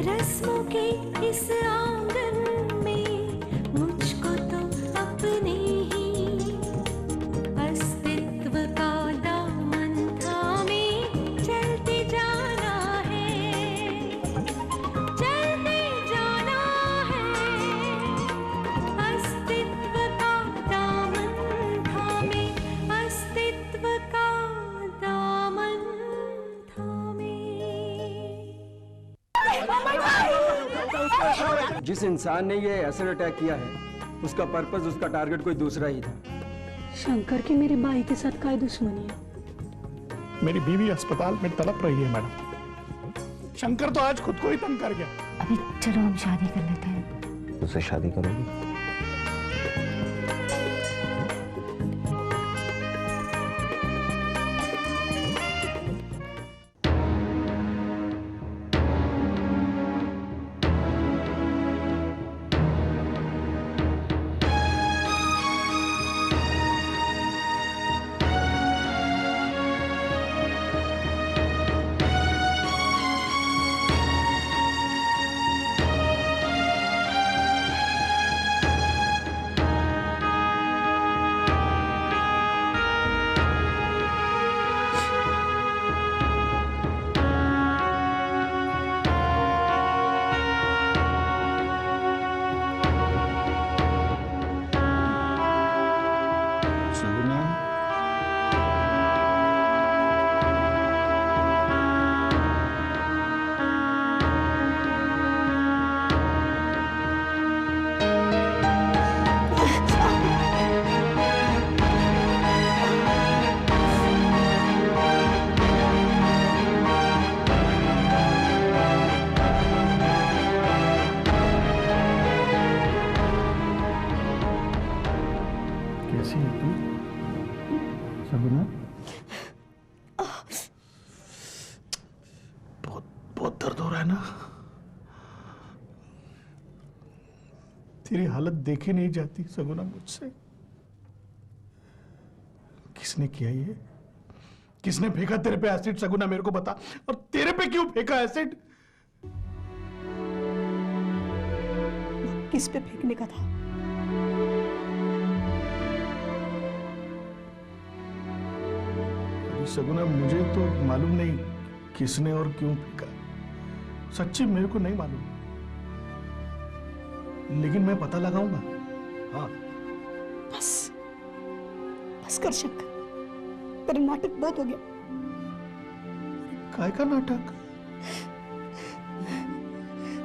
रस्मों के इस आंगन में मुझको तो अपने ही अस्तित्व का दामन थामे चलते जाना है, चलते जाना है। अस्तित्व का दामन थामे, अस्तित्व का दामन थामे। जिस इंसान ने ये एसिड अटैक किया है उसका पर्पस, उसका टारगेट कोई दूसरा ही था। शंकर की मेरे भाई के साथ क्या दुश्मनी है? मेरी बीवी अस्पताल में तड़प रही है मैडम। शंकर तो आज खुद को ही तंग कर गया। अभी चलो हम शादी कर लेते हैं। उससे शादी करोगी? कैसी है तू सगुना? बहुत बहुत दर्द हो रहा है ना? तेरी हालत देखी नहीं जाती सगुना मुझसे। किसने किया ये? किसने फेंका तेरे पे एसिड सगुना, मेरे को बता। और तेरे पे क्यों फेंका एसिड? किस पे फेंकने का था? सगुना मुझे तो मालूम नहीं किसने और क्यों फेंका। सच्ची मेरे को नहीं मालूम, लेकिन मैं पता लगाऊंगा। हाँ बस बस कर शंकर, तेरा नाटक बहुत हो गया। काय का नाटक?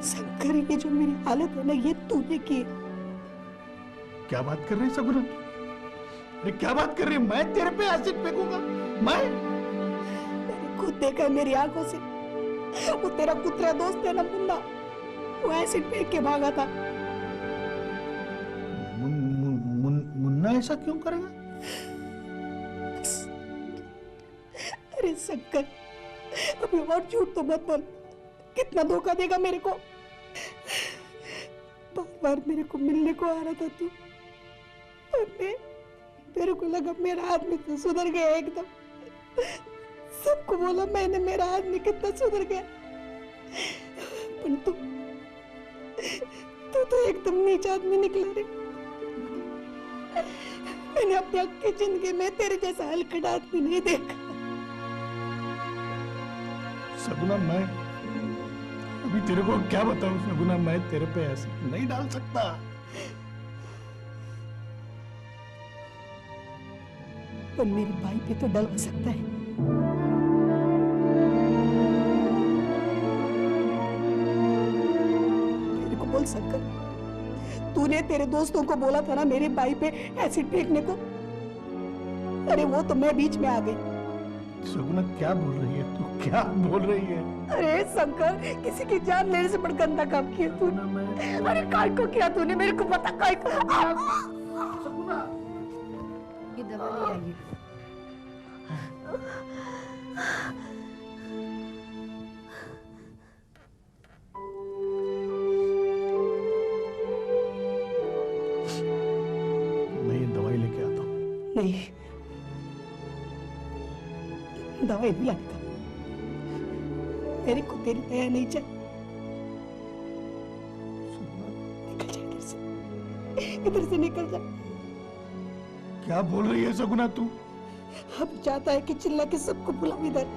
शंकर, ये जो मेरी हालत है ना, ये तूने की। क्या बात कर रही है सगुना? अरे क्या बात कर रही है? मैं तेरे पे एसिड फेंकूंगा? मैंने खुद देखा मेरी आंखों से। वो तेरा कुत्रा दोस्त है ना मुन्ना, वो एसिड फेंक के भागा था। मुन्ना ऐसा क्यों करेगा? अरे शंकर, अभी और झूठ तो मत बोल। कितना धोखा देगा मेरे को? बार बार मेरे को मिलने को आ रहा था तू, और मेरे को लगा मेरा आदमी तो सुधर गया एकदम। सबको बोला मैंने मेरा आदमी कितना सुधर गया, पर तू तो एकदम नीच आदमी निकला रे। मैंने अपनी अक्की जिंदगी में तेरे जैसा हलकट आदमी नहीं देखा। सगुना मैं अभी तेरे को क्या बताऊं सगुना, मैं तेरे पे ऐसे नहीं डाल सकता। पर मेरे भाई पे तो डलवा सकता है। मेरे को बोल सकता, तूने तेरे दोस्तों को बोला था ना मेरे भाई पे एसिड फेंकने को। अरे वो तो मैं बीच में आ गई। सगुना क्या बोल रही है तू? क्या बोल रही है? अरे शंकर, किसी की जान लेने से बड़ा गंदा काम किया तूने। अरे काय को किया तूने? मेरे को पता काय को। सगुना ये दवा ले आइए। मैं ये दवाई लेके आता हूँ। नहीं, दवाई नहीं लाता। मेरे को तेरी दया नहीं चाहिए। इधर से निकल जा। क्या बोल रही है सगुना तू? अब चाहता है कि चिल्ला के सबको बुलाओ इधर।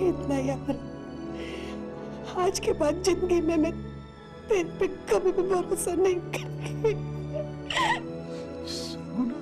इतना यार, आज के बाद जिंदगी में मैं तेरे पे कभी भी भरोसा नहीं करूंगी। सगुना,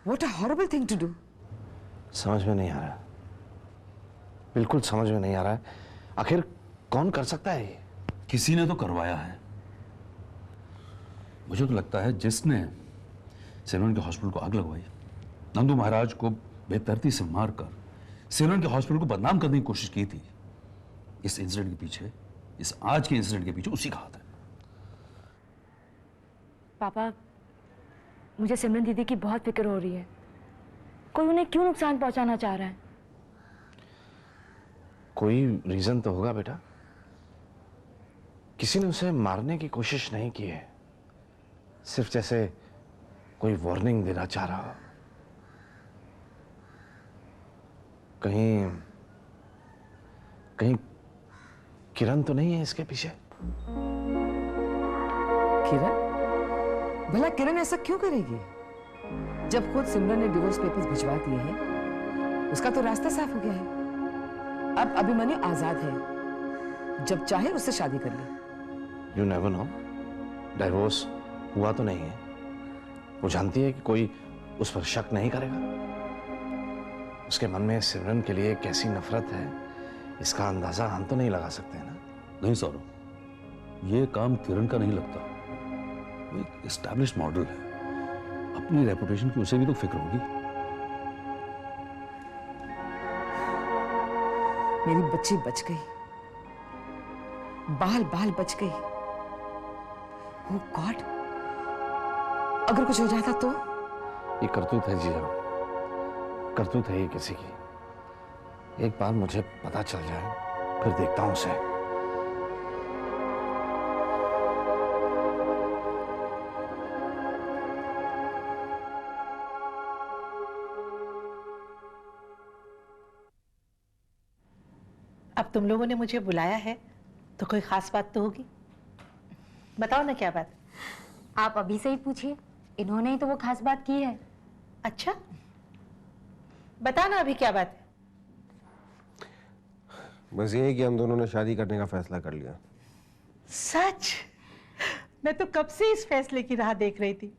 What a horrible thing to do. समझ में नहीं आ रहा, बिल्कुल समझ में नहीं आ रहा है। आखिर कौन कर सकता है ये? किसी ने तो करवाया है। मुझे तो लगता है जिसने सिमरन के हॉस्पिटल को आग लगवाई, नंदू महाराज को बेतरती से मारकर सिमरन के हॉस्पिटल को बदनाम करने की कोशिश की थी, इस इंसिडेंट के पीछे, इस आज के इंसिडेंट के पीछे उसी का हाथ है। पापा, मुझे सिमरन दीदी की बहुत फिक्र हो रही है। कोई उन्हें क्यों नुकसान पहुंचाना चाह रहा है? कोई रीजन तो होगा बेटा। किसी ने उसे मारने की कोशिश नहीं की है, सिर्फ जैसे कोई वार्निंग देना चाह रहा हो। कहीं कहीं किरण तो नहीं है इसके पीछे? किरण? भला किरण ऐसा क्यों करेगी? जब खुद सिमरन ने डिवोर्स पेपर्स भिजवा दिए हैं, उसका तो रास्ता साफ हो गया है। अब अभिमन्यु आजाद है, जब चाहे उससे शादी कर ले। यू नेवर नो, डिवोर्स हुआ तो नहीं है। वो जानती है कि कोई उस पर शक नहीं करेगा। उसके मन में सिमरन के लिए कैसी नफरत है, इसका अंदाजा हम तो नहीं लगा सकते ना। नहीं सौरभ, ये काम किरण का नहीं लगता। वो एक एस्टैब्लिश्ड मॉडल है, अपनी रेपुटेशन की उसे भी तो फिक्र होगी। मेरी बच्ची बच गई, बाल बाल बच गई। ओह गॉड, अगर कुछ हो जाता तो? ये करतूत है जीजा, करतूत है ये किसी की। एक बार मुझे पता चल जाए, फिर देखता हूं उसे। अब तुम लोगों ने मुझे बुलाया है तो कोई खास बात तो होगी। बताओ ना क्या बात। आप अभी से ही पूछिए, इन्होंने ही तो वो खास बात की है। अच्छा, बता ना अभी क्या बात है। बस ये है कि हम दोनों ने शादी करने का फैसला कर लिया। सच? मैं तो कब से इस फैसले की राह देख रही थी।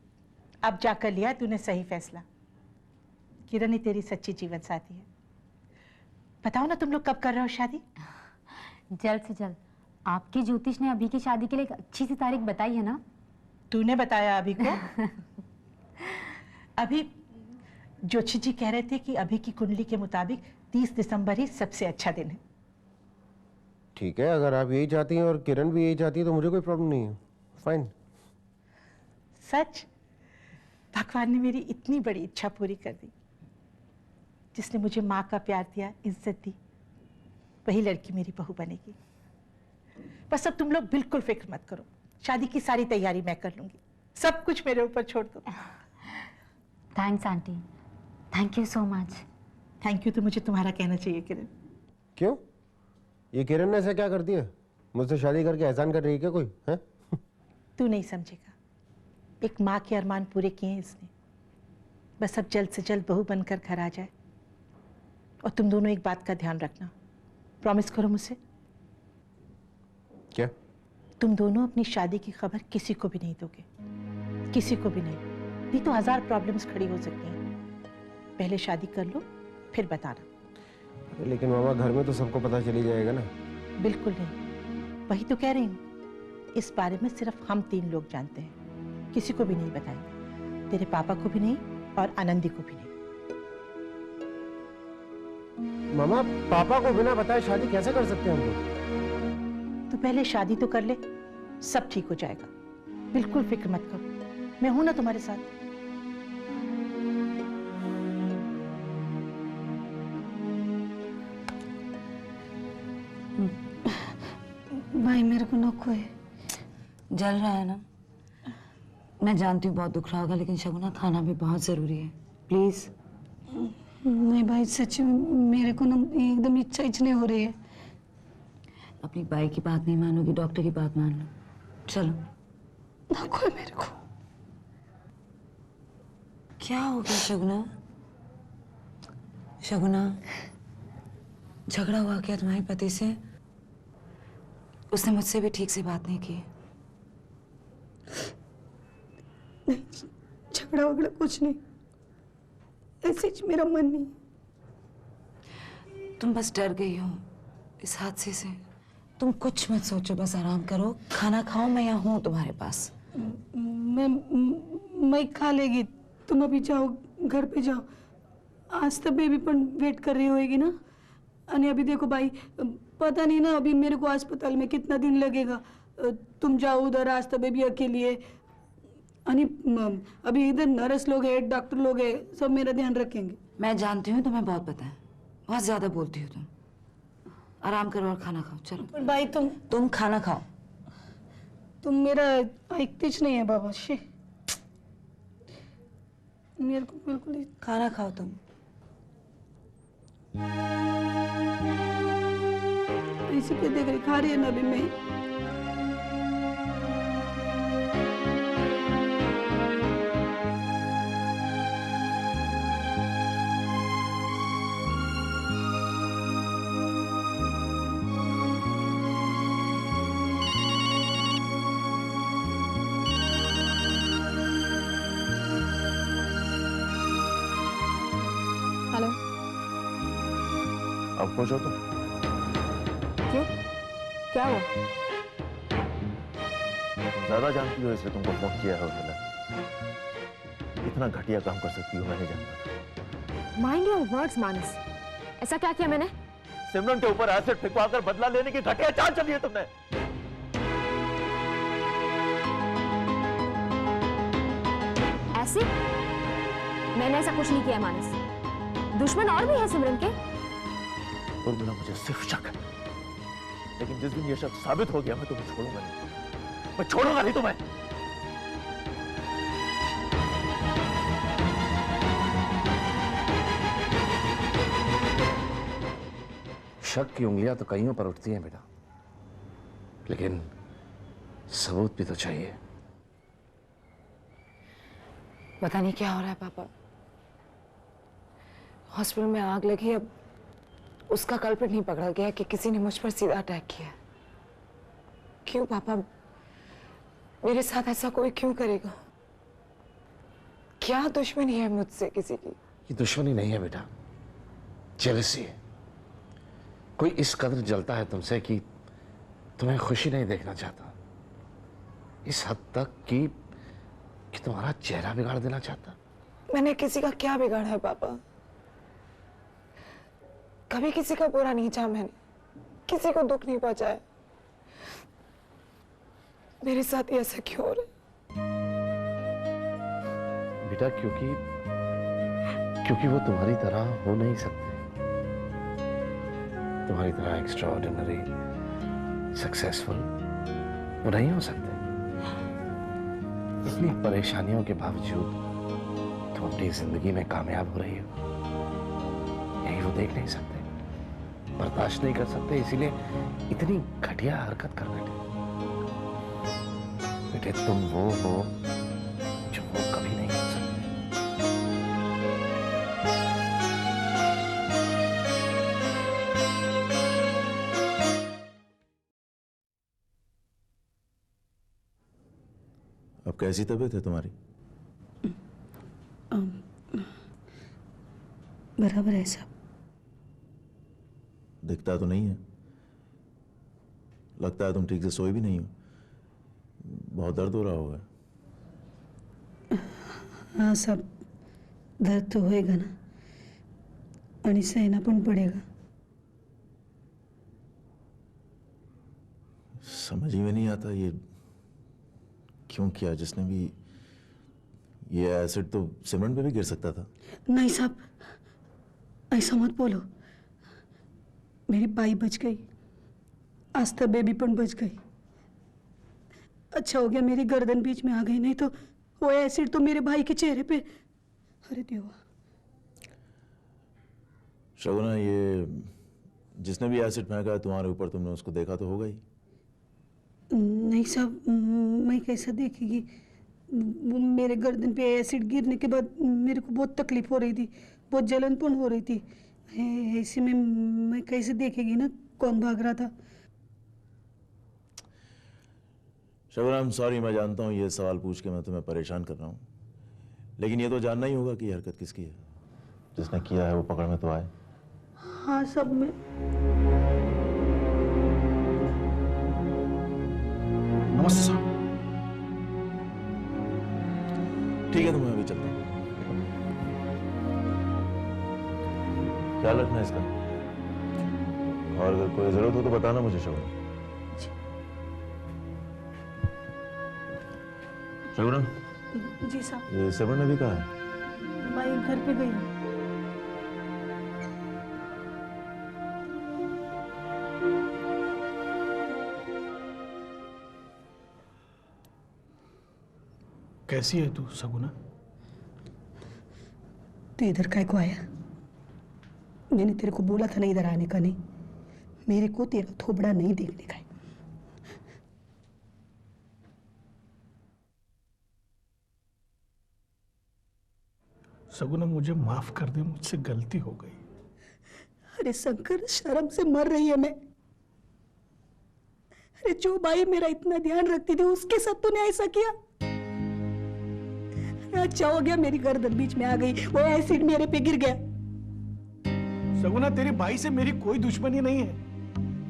अब जाकर लिया तूने सही फैसला। किरण ही तेरी सच्ची जीवन साथी है। बताओ ना तुम लोग कब कर रहे हो शादी? जल्द से जल्द। आपके ज्योतिष ने अभी की शादी के लिए एक अच्छी सी तारीख बताई है ना? तूने बताया अभी को? अभी ज्योतिष जी कह रहे थे कि अभी की कुंडली के मुताबिक 30 दिसंबर ही सबसे अच्छा दिन है। ठीक है, अगर आप यही चाहती हैं और किरण भी यही चाहती है तो मुझे कोई प्रॉब्लम नहीं है। फाइन। सच? भगवान ने मेरी इतनी बड़ी इच्छा पूरी कर दी। जिसने मुझे माँ का प्यार दिया, इज्जत दी, वही लड़की मेरी बहू बनेगी। बस अब तुम लोग बिल्कुल फिक्र मत करो, शादी की सारी तैयारी मैं कर लूंगी। सब कुछ मेरे ऊपर छोड़ दो। Thanks aunty, thank you so much. Thank you तो मुझे तुम्हारा कहना चाहिए किरण। क्यों? ये किरण ने ऐसा क्या कर दिया? मुझसे शादी करके एहसान कर रही है क्या कोई? है? तू नहीं समझेगा। एक माँ के अरमान पूरे किए हैं इसने। बस अब जल्द से जल्द बहू बनकर घर आ जाए। और तुम दोनों एक बात का ध्यान रखना, प्रॉमिस करो मुझसे। क्या? तुम दोनों अपनी शादी की खबर किसी को भी नहीं दोगे, किसी को भी नहीं। नहीं तो 1000 प्रॉब्लम्स खड़ी हो सकती हैं। पहले शादी कर लो, फिर बताना। लेकिन मामा घर में तो सबको पता चली जाएगा ना। बिल्कुल नहीं, वही तो कह रही हूँ। इस बारे में सिर्फ हम 3 लोग जानते हैं, किसी को भी नहीं बताएंगे। तेरे पापा को भी नहीं और आनंदी को भी नहीं। मामा पापा को बिना बताए शादी कैसे कर सकते हैं हम लोग? तो पहले शादी तो कर ले, सब ठीक हो जाएगा। बिल्कुल फिक्र मत करो, मैं हूं ना तुम्हारे साथ। भाई मेरे को नको है। जल रहा है ना? मैं जानती हूँ बहुत दुख रहा होगा, लेकिन शगुना खाना भी बहुत जरूरी है। प्लीज। नहीं भाई सच में मेरे को ना एकदम इच्छा नहीं हो रही है। अपनी बाई की बात नहीं मानोगी, डॉक्टर की बात मान लो। चलो। नको है मेरे को। क्या हो गया शगुना? शगुना, झगड़ा हुआ क्या तुम्हारे पति से? उसने मुझसे भी ठीक से बात नहीं की। नहीं, झगड़ा वगड़ा कुछ नहीं, ऐसे ही मेरा मन नहीं। तुम बस डर गई हो इस हादसे से। तुम कुछ मत सोचो, बस आराम करो, खाना खाओ, मैं यहाँ हूँ तुम्हारे पास। मैं खा लेगी, तुम अभी जाओ, घर पे जाओ। आज तक बेबी पण वेट कर रही होएगी ना। अने अभी देखो भाई, पता नहीं ना अभी मेरे को अस्पताल में कितना दिन लगेगा। तुम जाओ उधर, आज तक बेबी अकेली है। अने अभी इधर नर्स लोग हैं, डॉक्टर लोग हैं, सब मेरा ध्यान रखेंगे। मैं जानती हूँ तुम्हें बहुत पता है, बहुत ज्यादा बोलती हो तुम। आराम करो और खाना खाओ। चलो। पर भाई तुम खाना खाओ। तुम मेरा ऐकतेच नहीं है बाबा। शे मेरे को बिल्कुल खाना खाओ तुम। ऐसे पे देख रही, खा रही है ना अभी मैं। हेलो। अब खुश हो तुम? क्यों, क्या हुआ? तुम ज्यादा जानती हो इसलिए तुमको फोन किया है। इतना घटिया काम कर सकती हो मैंने जानता। माइंड योर वर्ड्स मानस। ऐसा क्या किया मैंने? सिमरन के ऊपर एसिड फेंकवाकर बदला लेने की घटिया चाल चली है तुमने। एसिड? मैंने ऐसा कुछ नहीं किया मानस। दुश्मन और भी है सिमरन के। उर्मिला, मुझे सिर्फ शक है, लेकिन जिस दिन ये शक साबित हो गया मैं तुम्हें छोड़ूंगा नहीं। मैं छोड़ूंगा नहीं तुम्हें। शक की उंगलियां तो कईयों पर उठती हैं बेटा, लेकिन सबूत भी तो चाहिए। पता नहीं क्या हो रहा है पापा। हॉस्पिटल में आग लगी, अब उसका कल्प्रिट नहीं पकड़ा गया कि किसी ने मुझ पर सीधा अटैक किया। क्यों पापा, मेरे साथ ऐसा कोई क्यों करेगा? क्या दुश्मनी है मुझसे किसी की? ये दुश्मनी नहीं है बेटा, जेलसी है। कोई इस कदर जलता है तुमसे कि तुम्हें खुशी नहीं देखना चाहता, इस हद तक कि तुम्हारा चेहरा बिगाड़ देना चाहता। मैंने किसी का क्या बिगाड़ा है पापा? कभी किसी का बुरा नहीं चाहा मैंने, किसी को दुख नहीं पहुंचाया। मेरे साथ ही ऐसा क्यों हो रहा है? बेटा क्योंकि वो तुम्हारी तरह हो नहीं सकते, तुम्हारी तरह एक्स्ट्राऑर्डिनरी सक्सेसफुल वो नहीं हो सकते। इतनी परेशानियों के बावजूद तुम अपनी जिंदगी में कामयाब हो रही हो, यही वो देख नहीं सकते, बर्दाश्त नहीं कर सकते, इसीलिए इतनी घटिया हरकत कर बैठे। बेटे तुम वो हो जो वो कभी नहीं हो सकते। अब कैसी तबीयत है तुम्हारी? बराबर है साहब। दिखता तो नहीं है, लगता है तुम ठीक से सोए भी नहीं हो, बहुत दर्द हो रहा होगा। हाँ साहब, दर्द तो होएगा ना, आणि सहना पण पडेगा। समझ ही में नहीं आता ये क्यों किया जिसने भी। ये एसिड तो सिमरन पे भी गिर सकता था। नहीं साहब, ऐसा मत बोलो। मेरी बाई बच गई, आस्था बेबी पण बच गई। अच्छा हो गया मेरी गर्दन बीच में आ गई, नहीं तो वो एसिड तो मेरे भाई के चेहरे पे। अरे देवा। शगुना, ये जिसने भी एसिड फेंका है तुम्हारे ऊपर, तुमने उसको देखा तो होगा ही। नहीं साहब, मैं कैसे देखेगी? वो मेरे गर्दन पे एसिड गिरने के बाद मेरे को बहुत तकलीफ हो रही थी, बहुत जलनपन हो रही थी। ऐसे में मैं कैसे देखेगी ना कौन भाग रहा था। शगुना, I'm sorry, मैं जानता हूँ ये सवाल पूछ के मैं तुम्हें परेशान कर रहा हूँ, लेकिन ये तो जानना ही होगा कि ये हरकत किसकी है। जिसने किया है वो पकड़ में तो आए। हाँ सब में। नमस्ते साहब। ठीक है, तो मैं अभी चलता हूँ। ख्याल रखना इसका, और अगर कोई जरूरत हो तो बताना मुझे। शगुना, शगुना, जी साहब। ये सिमरन अभी कहाँ है? मैं घर पे गई हूँ। कैसी है तू सगुना? तू इधर काय को आया? मैंने तेरे को बोला था ना इधर आने का नहीं। मेरे को तेरा थोबड़ा नहीं देखने का है। सगुना, मुझे माफ कर दे, मुझसे गलती हो गई। अरे शंकर, शर्म से मर रही है मैं। अरे जो भाई मेरा इतना ध्यान रखती थी उसके साथ तूने ऐसा किया। अच्छा हो गया मेरी गर्दन बीच में आ गई, वो एसिड मेरे पे गिर गया। सगुना, तेरे भाई से मेरी कोई दुश्मनी नहीं है।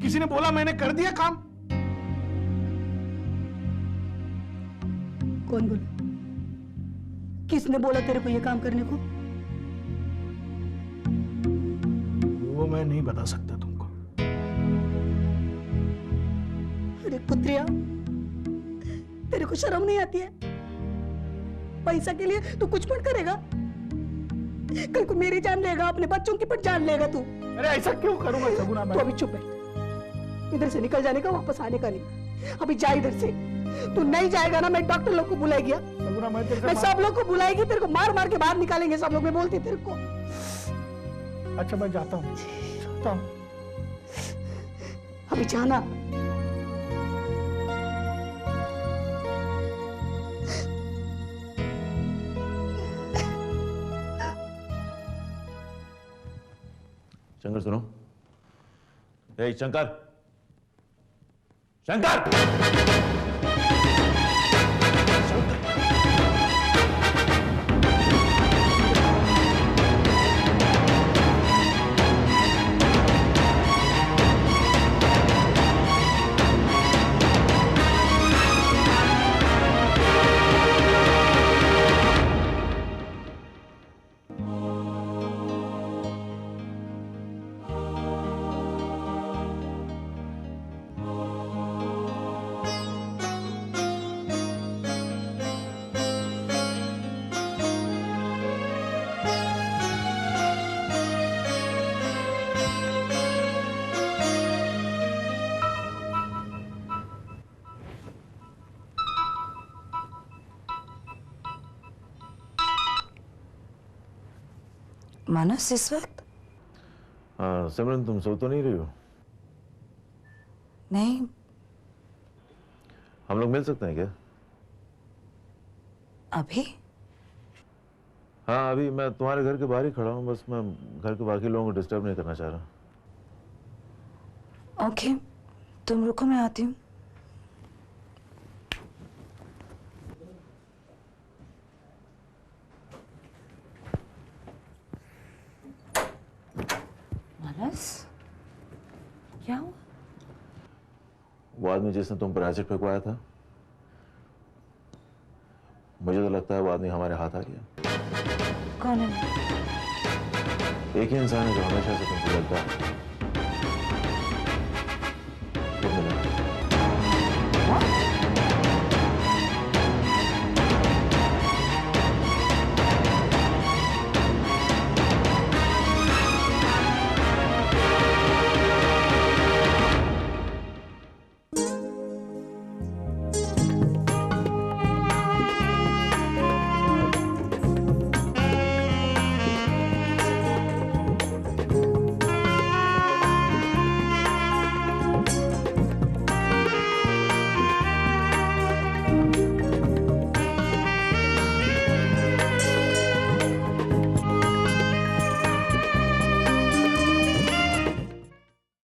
किसी ने बोला मैंने कर दिया काम? कौन बोला? किसने बोला तेरे को ये काम करने को? वो मैं नहीं बता सकता तुमको। अरे कुत्रिया, तेरे को शर्म नहीं आती है? पैसा के लिए तू कुछ पण करेगा। कल को मेरी जान लेगा, अपने बच्चों की पण जान लेगा तू। अरे ऐसा क्यों करूंगा सगुना मैं? तू अभी चुप बैठ। इधर से निकल जाने का, वापस आने का नहीं। अभी जा इधर से। तू नहीं जाएगा ना, मैं डॉक्टर लोग को बुलाएगी। मैं सब लोग को बुलाएगी, तेरे को मार मार के बाहर निकालेंगे सब लोग। मैं बोलती तेरे को। अच्छा मैं जाता हूँ, जाता हूँ। अभी जाना। शंकर सुनो। ए शंकर, शंकर, मानस इस वक्त? हाँ सिमरन, तुम सो तो नहीं रही हो? नहीं। हम लोग मिल सकते हैं क्या? अभी? हाँ अभी मैं तुम्हारे घर के बाहर ही खड़ा हूँ, बस मैं घर के बाकी लोगों को डिस्टर्ब नहीं करना चाह रहा। ओके, तुम रुको, मैं आती हूँ। वो आदमी जिसने तुम पर एसिड फेंकवाया था, मुझे तो लगता है वो आदमी हमारे हाथ आ गया। कौन है? एक ही इंसान है जो हमेशा से तुमसे डरता है।